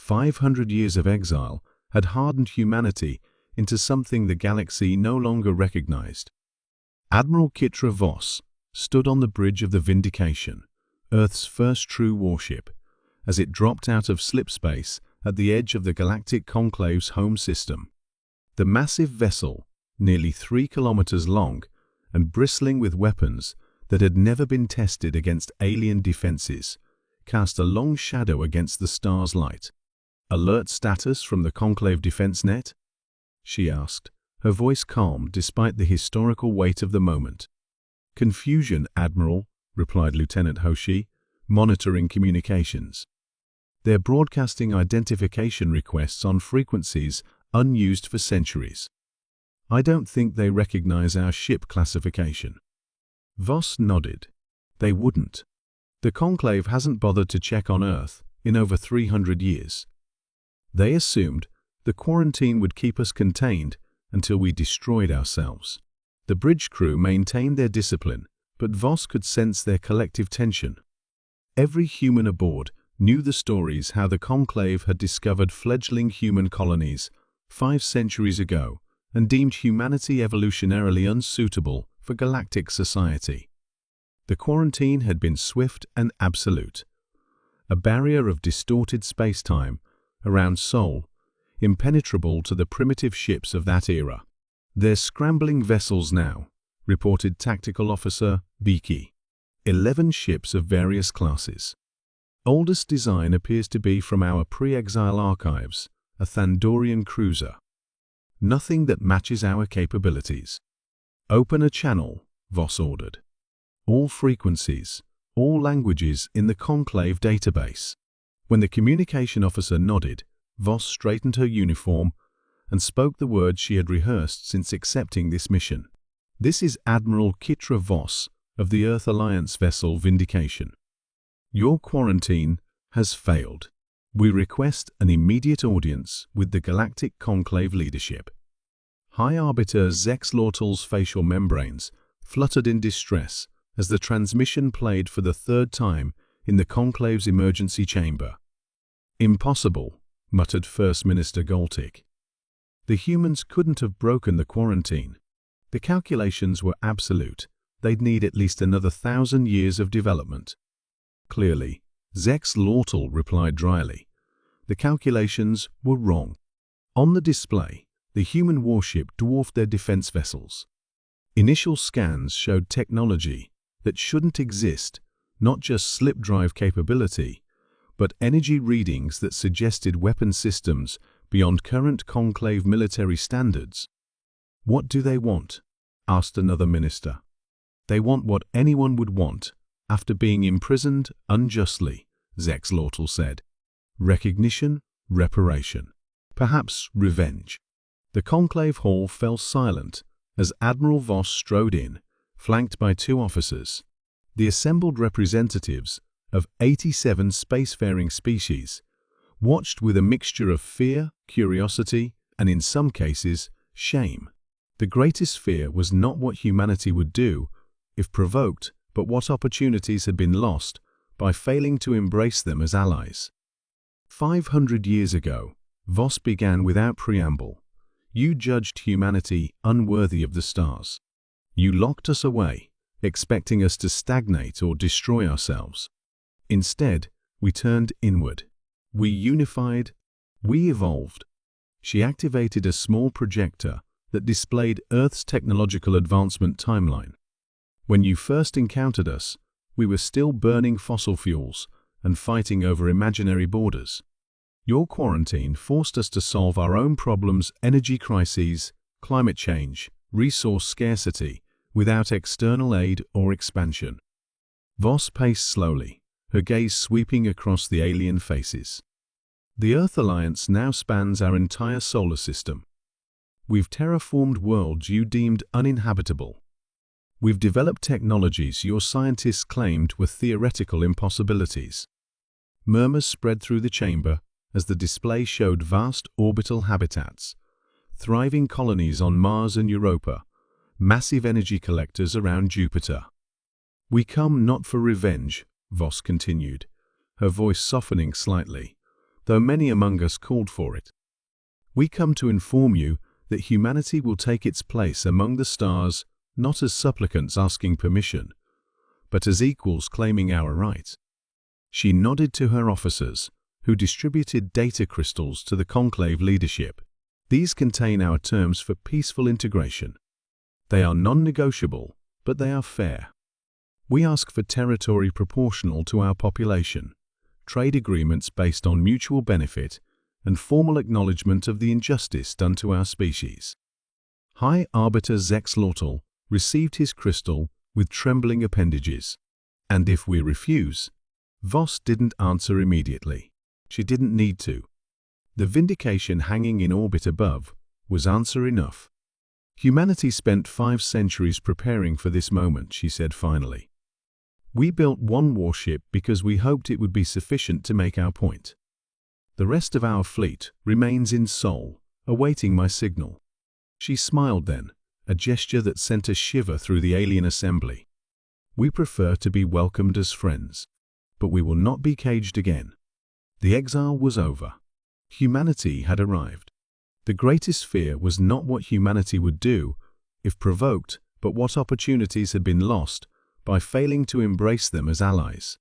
500 years of exile had hardened humanity into something the galaxy no longer recognized. Admiral Kitra Voss stood on the bridge of the Vindication, Earth's first true warship, as it dropped out of slipspace at the edge of the Galactic Conclave's home system. The massive vessel, nearly 3 kilometers long and bristling with weapons that had never been tested against alien defenses, cast a long shadow against the star's light. "Alert status from the Conclave Defense Net?" she asked, her voice calm despite the historical weight of the moment. "Confusion, Admiral," replied Lieutenant Hoshi, monitoring communications. "They're broadcasting identification requests on frequencies unused for centuries. I don't think they recognize our ship classification." Voss nodded. They wouldn't. The Conclave hasn't bothered to check on Earth in over 300 years. They assumed the quarantine would keep us contained until we destroyed ourselves. The bridge crew maintained their discipline, but Voss could sense their collective tension. Every human aboard knew the stories how the Conclave had discovered fledgling human colonies 5 centuries ago and deemed humanity evolutionarily unsuitable for galactic society. The quarantine had been swift and absolute. A barrier of distorted space-time around Sol, impenetrable to the primitive ships of that era. "They're scrambling vessels now," reported Tactical Officer Beaky. 11 ships of various classes. Oldest design appears to be from our pre-exile archives, a Thandorian cruiser. Nothing that matches our capabilities. "Open a channel," Voss ordered. "All frequencies, all languages in the Conclave database." When the communication officer nodded, Voss straightened her uniform and spoke the words she had rehearsed since accepting this mission. "This is Admiral Kitra Voss of the Earth Alliance vessel Vindication. Your quarantine has failed. We request an immediate audience with the Galactic Conclave leadership." High Arbiter Zexlortal's facial membranes fluttered in distress as the transmission played for the 3rd time in the Conclave's emergency chamber. "Impossible," muttered First Minister Goltik. "The humans couldn't have broken the quarantine. The calculations were absolute. They'd need at least another 1,000 years of development." "Clearly," Zexlortal replied dryly. "The calculations were wrong. On the display, the human warship dwarfed their defense vessels. Initial scans showed technology that shouldn't exist, not just slip drive capability, but energy readings that suggested weapon systems beyond current Conclave military standards." "What do they want?" asked another minister. "They want what anyone would want after being imprisoned unjustly," Zexlortal said. "Recognition, reparation, perhaps revenge." The Conclave hall fell silent as Admiral Voss strode in, flanked by 2 officers. The assembled representatives of 87 spacefaring species watched with a mixture of fear, curiosity, and in some cases, shame. The greatest fear was not what humanity would do if provoked, but what opportunities had been lost by failing to embrace them as allies. 500 years ago, Voss began without preamble. "You judged humanity unworthy of the stars. You locked us away, expecting us to stagnate or destroy ourselves. Instead, we turned inward. We unified. We evolved." She activated a small projector that displayed Earth's technological advancement timeline. "When you first encountered us, we were still burning fossil fuels and fighting over imaginary borders. Your quarantine forced us to solve our own problems, energy crises, climate change, resource scarcity, without external aid or expansion." Voss paced slowly, her gaze sweeping across the alien faces. "The Earth Alliance now spans our entire solar system. We've terraformed worlds you deemed uninhabitable. We've developed technologies your scientists claimed were theoretical impossibilities." Murmurs spread through the chamber as the display showed vast orbital habitats, thriving colonies on Mars and Europa, massive energy collectors around Jupiter. "We come not for revenge," Voss continued, her voice softening slightly, though many among us called for it. We come to inform you that humanity will take its place among the stars, not as supplicants asking permission, but as equals claiming our right." She nodded to her officers, who distributed data crystals to the conclave leadership. "These contain our terms for peaceful integration. They are non-negotiable, but they are fair. We ask for territory proportional to our population, trade agreements based on mutual benefit, and formal acknowledgement of the injustice done to our species." High Arbiter Zexlortal received his crystal with trembling appendages. "And if we refuse?" Voss didn't answer immediately. She didn't need to. The vindication hanging in orbit above was answer enough. "Humanity spent 5 centuries preparing for this moment," she said finally. "We built one warship because we hoped it would be sufficient to make our point. The rest of our fleet remains in Sol, awaiting my signal." She smiled then, a gesture that sent a shiver through the alien assembly. "We prefer to be welcomed as friends, but we will not be caged again." The exile was over. Humanity had arrived. The greatest fear was not what humanity would do, if provoked, but what opportunities had been lost by failing to embrace them as allies.